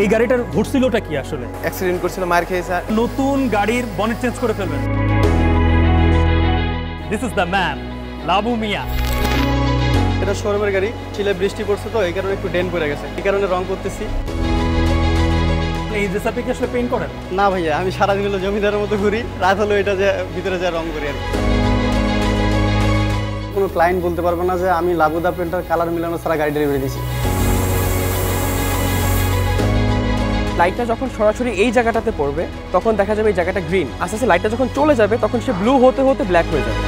এই গাড়িটার ঘটছিলটা কি আসলে? অ্যাক্সিডেন্ট করছিল, মার খেয়েছে। নতুন গাড়ির বনেট চেঞ্জ করে ফেলবেন। This is the man, Labu মিয়া। এটা শোরুমের গাড়ি, চিলে বৃষ্টি পড়ছে তো এই কারণে একটু ডেন পড়ে গেছে, এই কারণে রং করতেছি। এই ড্রেসআপে কি আসলে পেইন্ট করেন? না ভাইয়া, আমি সারাদিন হলো জমিদারের মতো ঘুরি, রাত হলো এটা যে ভিতরে যা রং করি আর কি। কোনো ক্লায়েন্ট বলতে পারবো না যে আমি লাবুদা পেন্টার কালার মিলানো ছাড়া গাড়ি ডেলিভারি দিয়েছি। লাইটটা যখন সরাসরি এই জায়গাটাতে পড়বে তখন দেখা যাবে এই জায়গাটা গ্রিন, আস্তে আস্তে লাইটটা যখন চলে যাবে তখন সে ব্লু হতে হতে ব্ল্যাক হয়ে যাবে।